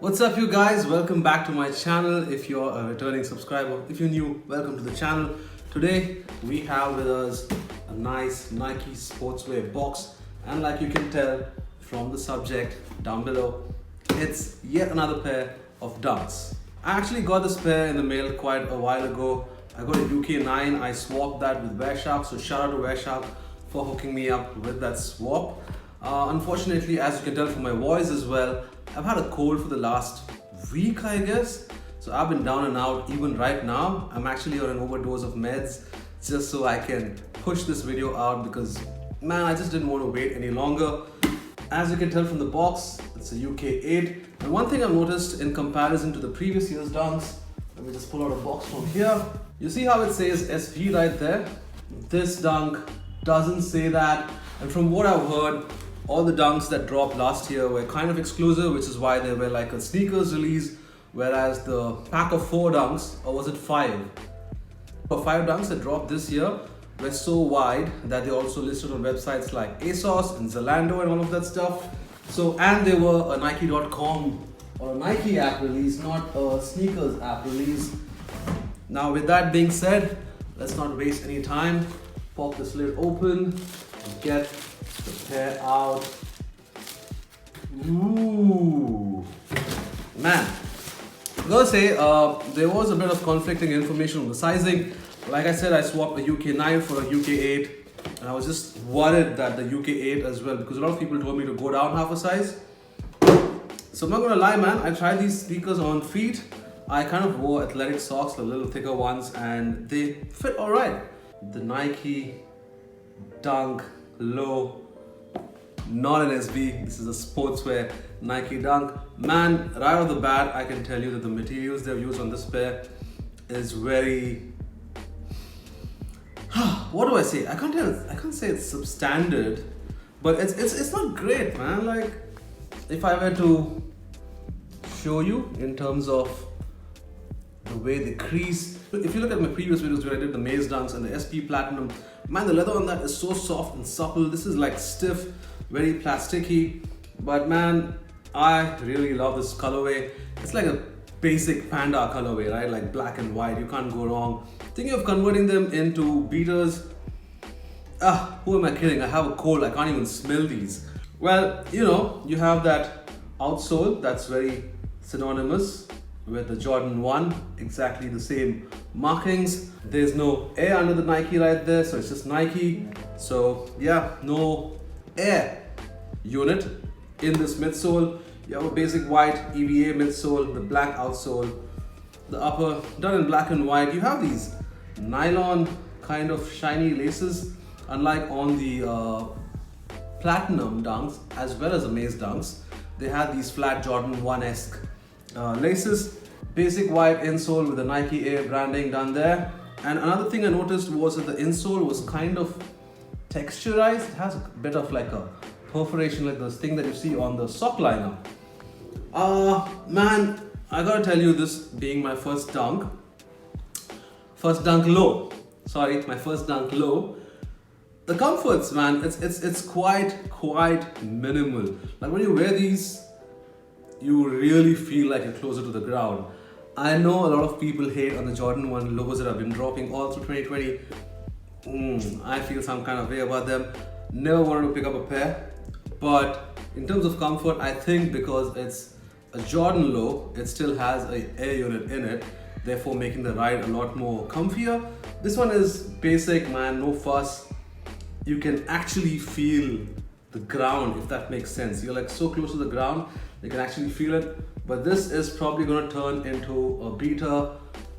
What's up, you guys? Welcome back to my channel. If you're a returning subscriber, if you're new, welcome to the channel. Today we have with us a nice Nike sportswear box, and like you can tell from the subject down below, it's yet another pair of Dunks. I actually got this pair in the mail quite a while ago. I got a UK 9. I swapped that with Wearshark, so shout out to Wearshark for hooking me up with that swap. Unfortunately, as you can tell from my voice as well, I've had a cold for the last week, I guess. So I've been down and out. Even right now, I'm actually on an overdose of meds just so I can push this video out because, man, I just didn't want to wait any longer. As you can tell from the box, it's a UK 8. And one thing I've noticed in comparison to the previous year's Dunks, let me just pull out a box from here. You see how it says SV right there? This Dunk doesn't say that. And from what I've heard, all the Dunks that dropped last year were kind of exclusive, which is why they were like a sneakers release, whereas the pack of 4 Dunks, or was it 5? The 5 Dunks that dropped this year were so wide that they also listed on websites like ASOS and Zalando and all of that stuff. So, and they were a Nike.com or a Nike app release, not a sneakers app release. Now with that being said, let's not waste any time. Pop this lid open and get the pair out. Ooh, man. I gotta say, there was a bit of conflicting information on the sizing. Like I said, I swapped a UK 9 for a UK 8, and I was just worried that the UK 8 as well, because a lot of people told me to go down half a size. So I'm not gonna lie, man, I tried these sneakers on feet. I kind of wore athletic socks, the little thicker ones, and they fit alright. The Nike Dunk Low, not an SB, this is a sportswear Nike Dunk. Man, right off the bat, I can tell you that the materials they've used on this pair is very, what do I say? I can't say it's substandard, but it's not great, man. Like, if I were to show you in terms of the way they crease, if you look at my previous videos where I did the Maze Dunks and the SP Platinum, man, the leather on that is so soft and supple. This is like stiff, very plasticky, but man, I really love this colorway. It's like a basic Panda colorway, right? Like black and white, you can't go wrong. Thinking of converting them into beaters, who am I kidding? I have a cold, I can't even smell these. Well, you know, you have that outsole that's very synonymous with the Jordan 1, exactly the same markings. There's no air under the Nike right there, so it's just Nike. So yeah, no air unit in this midsole. You have a basic white EVA midsole, the black outsole, the upper done in black and white. You have these nylon kind of shiny laces, unlike on the Platinum Dunks as well as the Maze Dunks. They had these flat Jordan 1-esque laces. Basic white insole with the Nike Air branding done there. And another thing I noticed was that the insole was kind of texturized. It has a bit of like a perforation, like this thing that you see on the sock liner. Man, I gotta tell you, this being my first dunk low. Sorry, my first dunk low. The comforts, man, it's quite minimal. Like when you wear these, you really feel like you're closer to the ground. I know a lot of people hate on the Jordan 1 lows that have been dropping all through 2020. I feel some kind of way about them. Never wanted to pick up a pair, but in terms of comfort, I think because it's a Jordan low, it still has an air unit in it, therefore making the ride a lot more comfier. This one is basic, man, no fuss. You can actually feel the ground, if that makes sense. You're like so close to the ground, you can actually feel it. But this is probably gonna turn into a beater.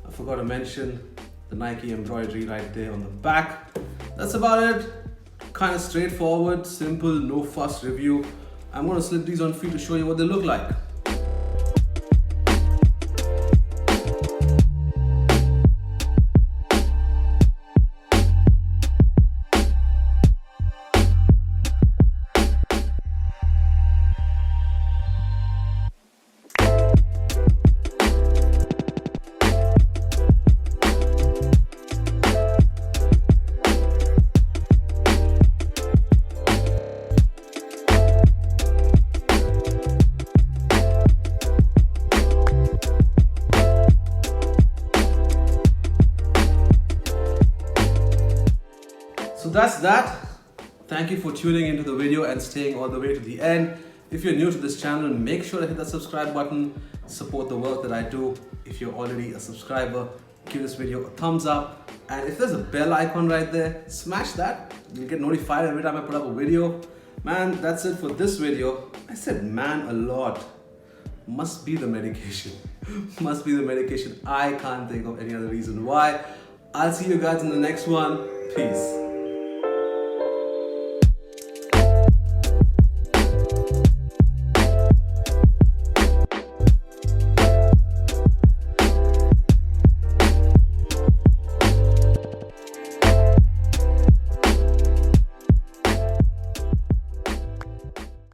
I forgot to mention the Nike embroidery right there on the back. That's about it. Kind of straightforward, simple, no fuss review. I'm gonna slip these on feet to show you what they look like. that's that. Thank you for tuning into the video and staying all the way to the end. If you're new to this channel, make sure to hit that subscribe button. Support the work that I do. If you're already a subscriber, give this video a thumbs up. And if there's a bell icon right there, smash that. You'll get notified every time I put up a video. Man, that's it for this video. I said man a lot. Must be the medication. Must be the medication. I can't think of any other reason why. I'll see you guys in the next one. Peace.